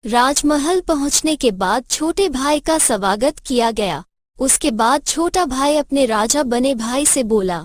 राजमहल पहुंचने के बाद छोटे भाई का स्वागत किया गया। उसके बाद छोटा भाई अपने राजा बने भाई से बोला,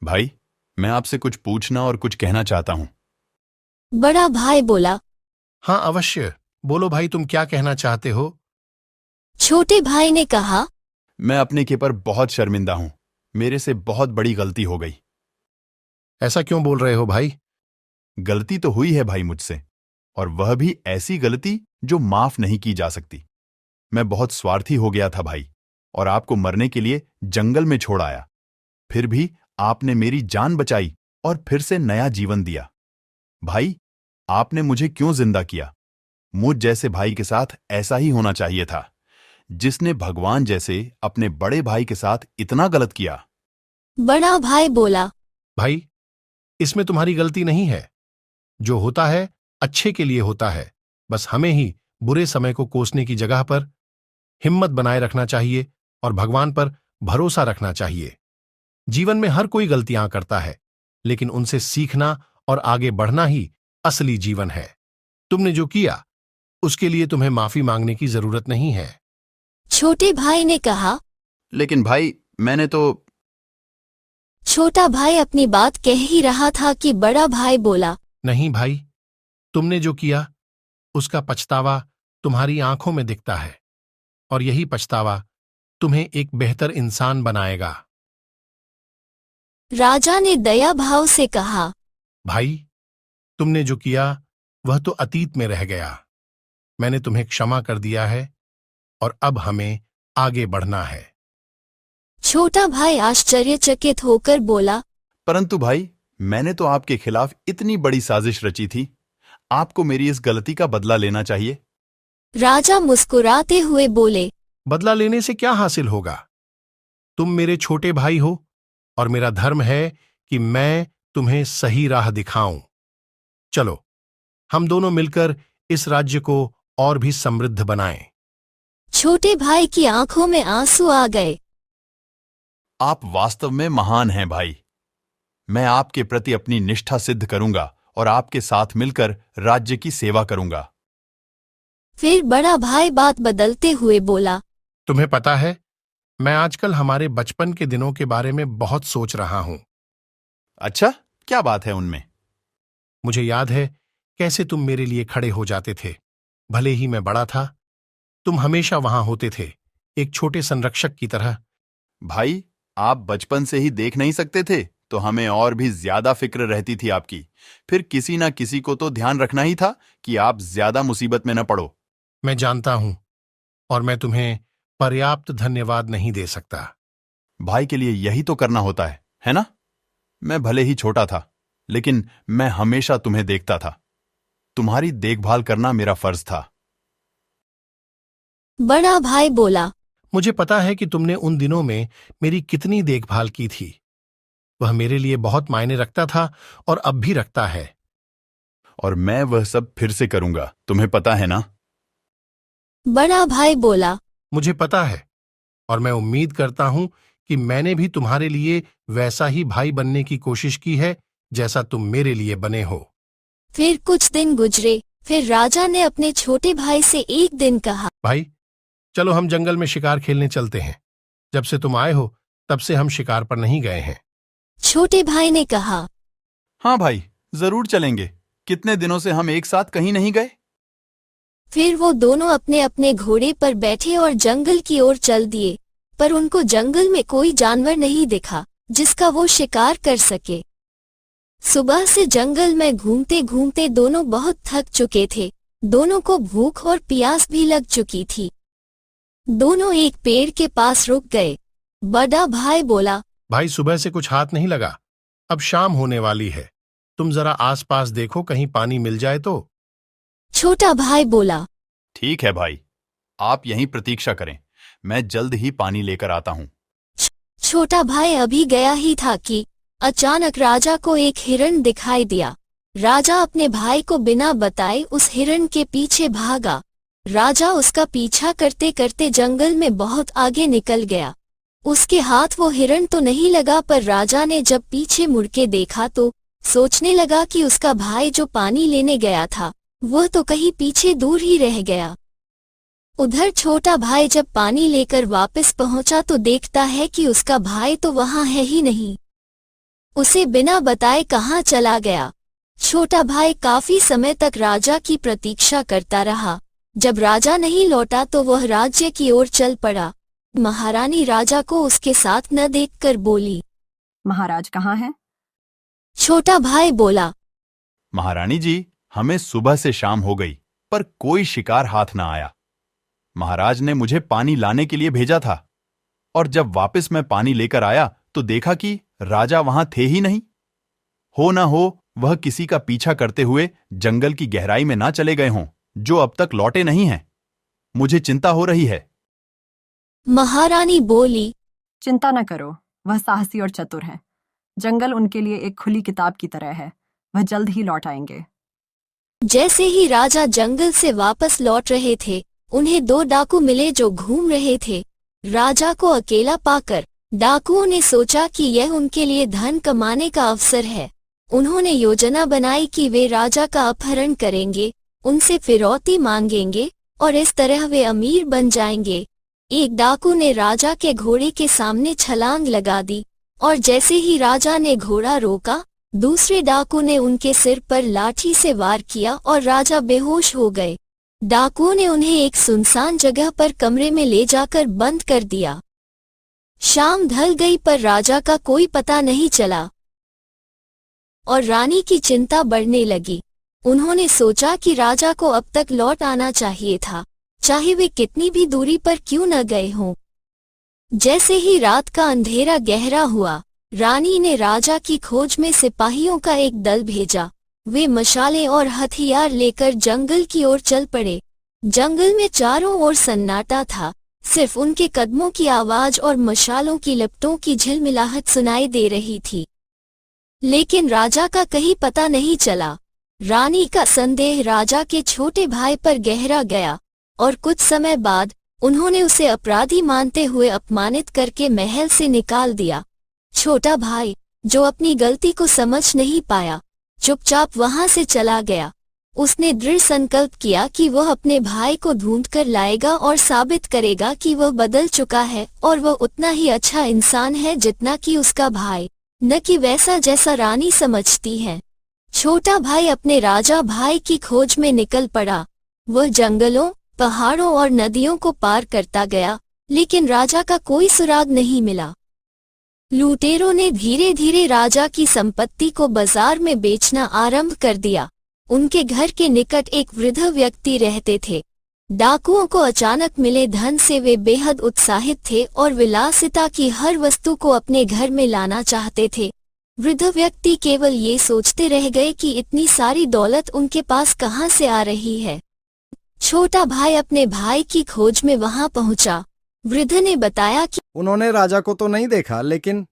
भाई, मैं आपसे कुछ पूछना और कुछ कहना चाहता हूँ। बड़ा भाई बोला, हाँ अवश्य, बोलो भाई, तुम क्या कहना चाहते हो? छोटे भाई ने कहा, मैं अपने के पर बहुत शर्मिंदा हूँ। मेरे से बहुत बड़ी गलती हो गई। ऐसा क्यों बोल रहे हो भाई? गलती तो हुई है भाई मुझसे, और वह भी ऐसी गलती जो माफ नहीं की जा सकती। मैं बहुत स्वार्थी हो गया था भाई, और आपको मरने के लिए जंगल में छोड़ आया। फिर भी आपने मेरी जान बचाई और फिर से नया जीवन दिया। भाई, आपने मुझे क्यों जिंदा किया? मुझ जैसे भाई के साथ ऐसा ही होना चाहिए था, जिसने भगवान जैसे अपने बड़े भाई के साथ इतना गलत किया। बड़ा भाई बोला, भाई, इसमें तुम्हारी गलती नहीं है। जो होता है अच्छे के लिए होता है। बस हमें ही बुरे समय को कोसने की जगह पर हिम्मत बनाए रखना चाहिए और भगवान पर भरोसा रखना चाहिए। जीवन में हर कोई गलतियां करता है, लेकिन उनसे सीखना और आगे बढ़ना ही असली जीवन है। तुमने जो किया उसके लिए तुम्हें माफी मांगने की जरूरत नहीं है। छोटे भाई ने कहा। लेकिन भाई, मैंने तो... छोटा भाई अपनी बात कह ही रहा था कि बड़ा भाई बोला, नहीं भाई, तुमने जो किया उसका पछतावा तुम्हारी आंखों में दिखता है, और यही पछतावा तुम्हें एक बेहतर इंसान बनाएगा। राजा ने दया भाव से कहा, भाई, तुमने जो किया वह तो अतीत में रह गया। मैंने तुम्हें क्षमा कर दिया है और अब हमें आगे बढ़ना है। छोटा भाई आश्चर्यचकित होकर बोला, परंतु भाई, मैंने तो आपके खिलाफ इतनी बड़ी साजिश रची थी। आपको मेरी इस गलती का बदला लेना चाहिए। राजा मुस्कुराते हुए बोले, बदला लेने से क्या हासिल होगा? तुम मेरे छोटे भाई हो और मेरा धर्म है कि मैं तुम्हें सही राह दिखाऊं। चलो, हम दोनों मिलकर इस राज्य को और भी समृद्ध बनाएं। छोटे भाई की आंखों में आंसू आ गए। आप वास्तव में महान हैं भाई। मैं आपके प्रति अपनी निष्ठा सिद्ध करूंगा और आपके साथ मिलकर राज्य की सेवा करूंगा। फिर बड़ा भाई बात बदलते हुए बोला, तुम्हें पता है, मैं आजकल हमारे बचपन के दिनों के बारे में बहुत सोच रहा हूं। अच्छा, क्या बात है उनमें? मुझे याद है कैसे तुम मेरे लिए खड़े हो जाते थे। भले ही मैं बड़ा था, तुम हमेशा वहां होते थे, एक छोटे संरक्षक की तरह। भाई, आप बचपन से ही देख नहीं सकते थे, तो हमें और भी ज्यादा फिक्र रहती थी आपकी। फिर किसी ना किसी को तो ध्यान रखना ही था कि आप ज्यादा मुसीबत में न पड़ो। मैं जानता हूं, और मैं तुम्हें पर्याप्त धन्यवाद नहीं दे सकता। भाई के लिए यही तो करना होता है ना? मैं भले ही छोटा था, लेकिन मैं हमेशा तुम्हें देखता था। तुम्हारी देखभाल करना मेरा फर्ज था। बड़ा भाई बोला, मुझे पता है कि तुमने उन दिनों में मेरी कितनी देखभाल की थी। वह मेरे लिए बहुत मायने रखता था और अब भी रखता है। और मैं वह सब फिर से करूंगा, तुम्हें पता है ना? बड़ा भाई बोला, मुझे पता है, और मैं उम्मीद करता हूं कि मैंने भी तुम्हारे लिए वैसा ही भाई बनने की कोशिश की है जैसा तुम मेरे लिए बने हो। फिर कुछ दिन गुजरे। फिर राजा ने अपने छोटे भाई से एक दिन कहा, भाई, चलो हम जंगल में शिकार खेलने चलते हैं। जब से तुम आए हो तब से हम शिकार पर नहीं गए हैं। छोटे भाई ने कहा, हाँ भाई, जरूर चलेंगे। कितने दिनों से हम एक साथ कहीं नहीं गए। फिर वो दोनों अपने अपने घोड़े पर बैठे और जंगल की ओर चल दिए, पर उनको जंगल में कोई जानवर नहीं दिखा जिसका वो शिकार कर सके। सुबह से जंगल में घूमते घूमते दोनों बहुत थक चुके थे। दोनों को भूख और प्यास भी लग चुकी थी। दोनों एक पेड़ के पास रुक गए। बड़ा भाई बोला, भाई, सुबह से कुछ हाथ नहीं लगा। अब शाम होने वाली है, तुम जरा आसपास देखो, कहीं पानी मिल जाए तो। छोटा भाई बोला, ठीक है भाई, आप यहीं प्रतीक्षा करें। मैं जल्द ही पानी लेकर आता हूं। छोटा भाई अभी गया ही था कि अचानक राजा को एक हिरण दिखाई दिया। राजा अपने भाई को बिना बताए उस हिरण के पीछे भागा। राजा उसका पीछा करते करते जंगल में बहुत आगे निकल गया। उसके हाथ वो हिरण तो नहीं लगा, पर राजा ने जब पीछे मुड़ के देखा तो सोचने लगा कि उसका भाई जो पानी लेने गया था वह तो कहीं पीछे दूर ही रह गया। उधर छोटा भाई जब पानी लेकर वापस पहुंचा तो देखता है कि उसका भाई तो वहां है ही नहीं। उसे बिना बताए कहाँ चला गया। छोटा भाई काफी समय तक राजा की प्रतीक्षा करता रहा। जब राजा नहीं लौटा तो वह राज्य की ओर चल पड़ा। महारानी राजा को उसके साथ न देखकर बोली, महाराज कहाँ हैं? छोटा भाई बोला, महारानी जी, हमें सुबह से शाम हो गई पर कोई शिकार हाथ ना आया। महाराज ने मुझे पानी लाने के लिए भेजा था और जब वापस मैं पानी लेकर आया तो देखा कि राजा वहां थे ही नहीं। हो ना हो वह किसी का पीछा करते हुए जंगल की गहराई में ना चले गए हों, जो अब तक लौटे नहीं हैं। मुझे चिंता हो रही है। महारानी बोली, चिंता न करो, वह साहसी और चतुर हैं। जंगल उनके लिए एक खुली किताब की तरह है, वह जल्द ही लौट आएंगे। जैसे ही राजा जंगल से वापस लौट रहे थे, उन्हें 2 डाकू मिले जो घूम रहे थे। राजा को अकेला पाकर डाकुओं ने सोचा कि यह उनके लिए धन कमाने का अवसर है। उन्होंने योजना बनाई कि वे राजा का अपहरण करेंगे, उनसे फिरौती मांगेंगे और इस तरह वे अमीर बन जाएंगे। एक डाकू ने राजा के घोड़े के सामने छलांग लगा दी और जैसे ही राजा ने घोड़ा रोका, दूसरे डाकू ने उनके सिर पर लाठी से वार किया और राजा बेहोश हो गए। डाकुओं ने उन्हें एक सुनसान जगह पर कमरे में ले जाकर बंद कर दिया। शाम ढल गई पर राजा का कोई पता नहीं चला और रानी की चिंता बढ़ने लगी। उन्होंने सोचा कि राजा को अब तक लौट आना चाहिए था, चाहे वे कितनी भी दूरी पर क्यों न गए हों। जैसे ही रात का अंधेरा गहरा हुआ, रानी ने राजा की खोज में सिपाहियों का एक दल भेजा। वे मशालें और हथियार लेकर जंगल की ओर चल पड़े। जंगल में चारों ओर सन्नाटा था, सिर्फ उनके कदमों की आवाज और मशालों की लपटों की झिलमिलाहट सुनाई दे रही थी। लेकिन राजा का कहीं पता नहीं चला। रानी का संदेह राजा के छोटे भाई पर गहरा गया और कुछ समय बाद उन्होंने उसे अपराधी मानते हुए अपमानित करके महल से निकाल दिया। छोटा भाई, जो अपनी गलती को समझ नहीं पाया, चुपचाप वहां से चला गया। उसने दृढ़ संकल्प किया कि वह अपने भाई को ढूंढकर लाएगा और साबित करेगा कि वह बदल चुका है और वह उतना ही अच्छा इंसान है जितना कि उसका भाई, न कि वैसा जैसा रानी समझती है। छोटा भाई अपने राजा भाई की खोज में निकल पड़ा। वह जंगलों, पहाड़ों और नदियों को पार करता गया, लेकिन राजा का कोई सुराग नहीं मिला। लुटेरों ने धीरे धीरे राजा की संपत्ति को बाजार में बेचना आरंभ कर दिया। उनके घर के निकट एक वृद्ध व्यक्ति रहते थे। डाकुओं को अचानक मिले धन से वे बेहद उत्साहित थे और विलासिता की हर वस्तु को अपने घर में लाना चाहते थे। वृद्ध व्यक्ति केवल ये सोचते रह गए कि इतनी सारी दौलत उनके पास कहाँ से आ रही है। छोटा भाई अपने भाई की खोज में वहां पहुंचा। वृद्ध ने बताया कि उन्होंने राजा को तो नहीं देखा, लेकिन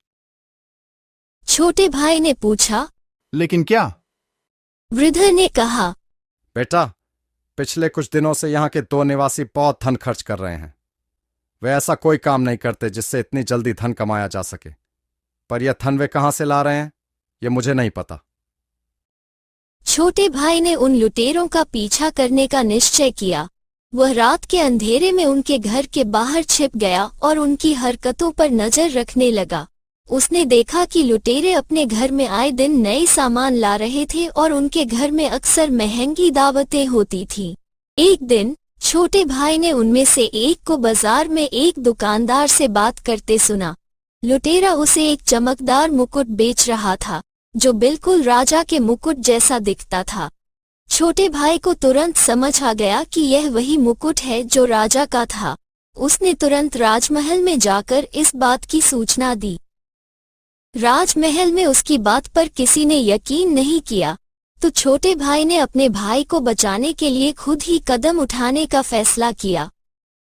छोटे भाई ने पूछा, लेकिन क्या? वृद्ध ने कहा, बेटा, पिछले कुछ दिनों से यहाँ के 2 निवासी बहुत धन खर्च कर रहे हैं। वे ऐसा कोई काम नहीं करते जिससे इतनी जल्दी धन कमाया जा सके, पर यह धन वे कहाँ से ला रहे हैं ये मुझे नहीं पता। छोटे भाई ने उन लुटेरों का पीछा करने का निश्चय किया। वह रात के अंधेरे में उनके घर के बाहर छिप गया और उनकी हरकतों पर नजर रखने लगा। उसने देखा कि लुटेरे अपने घर में आए दिन नए सामान ला रहे थे और उनके घर में अक्सर महंगी दावतें होती थीं। एक दिन छोटे भाई ने उनमें से एक को बाजार में एक दुकानदार से बात करते सुना। लुटेरा उसे एक चमकदार मुकुट बेच रहा था, जो बिल्कुल राजा के मुकुट जैसा दिखता था। छोटे भाई को तुरंत समझ आ गया कि यह वही मुकुट है जो राजा का था। उसने तुरंत राजमहल में जाकर इस बात की सूचना दी। राजमहल में उसकी बात पर किसी ने यकीन नहीं किया, तो छोटे भाई ने अपने भाई को बचाने के लिए खुद ही कदम उठाने का फैसला किया।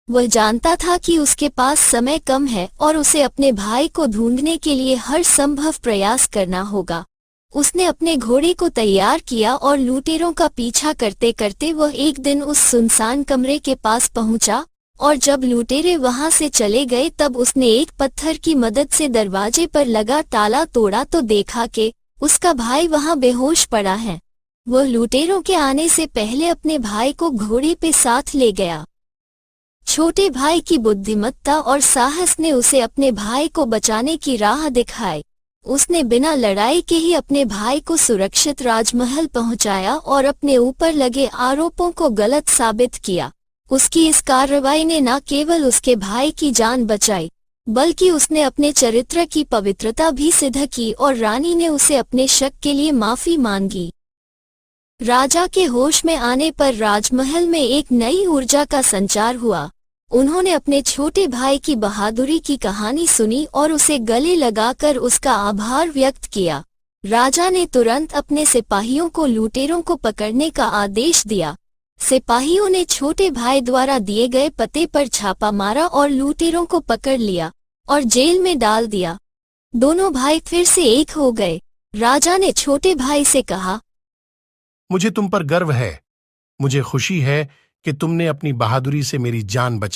वह जानता था कि उसके पास समय कम है और उसे अपने भाई को ढूंढने के लिए हर संभव प्रयास करना होगा। उसने अपने घोड़े को तैयार किया और लुटेरों का पीछा करते करते वह एक दिन उस सुनसान कमरे के पास पहुंचा, और जब लुटेरे वहां से चले गए तब उसने एक पत्थर की मदद से दरवाजे पर लगा ताला तोड़ा तो देखा कि उसका भाई वहां बेहोश पड़ा है। वो लुटेरों के आने से पहले अपने भाई को घोड़े पे साथ ले गया। छोटे भाई की बुद्धिमत्ता और साहस ने उसे अपने भाई को बचाने की राह दिखाई। उसने बिना लड़ाई के ही अपने भाई को सुरक्षित राजमहल पहुंचाया और अपने ऊपर लगे आरोपों को गलत साबित किया। उसकी इस कार्रवाई ने न केवल उसके भाई की जान बचाई, बल्कि उसने अपने चरित्र की पवित्रता भी सिद्ध की और रानी ने उसे अपने शक के लिए माफी मांगी। राजा के होश में आने पर राजमहल में एक नई ऊर्जा का संचार हुआ। उन्होंने अपने छोटे भाई की बहादुरी की कहानी सुनी और उसे गले लगाकर उसका आभार व्यक्त किया। राजा ने तुरंत अपने सिपाहियों को लुटेरों को पकड़ने का आदेश दिया। सिपाहियों ने छोटे भाई द्वारा दिए गए पते पर छापा मारा और लुटेरों को पकड़ लिया और जेल में डाल दिया। दोनों भाई फिर से एक हो गए। राजा ने छोटे भाई से कहा, मुझे तुम पर गर्व है। मुझे खुशी है कि तुमने अपनी बहादुरी से मेरी जान बचाई।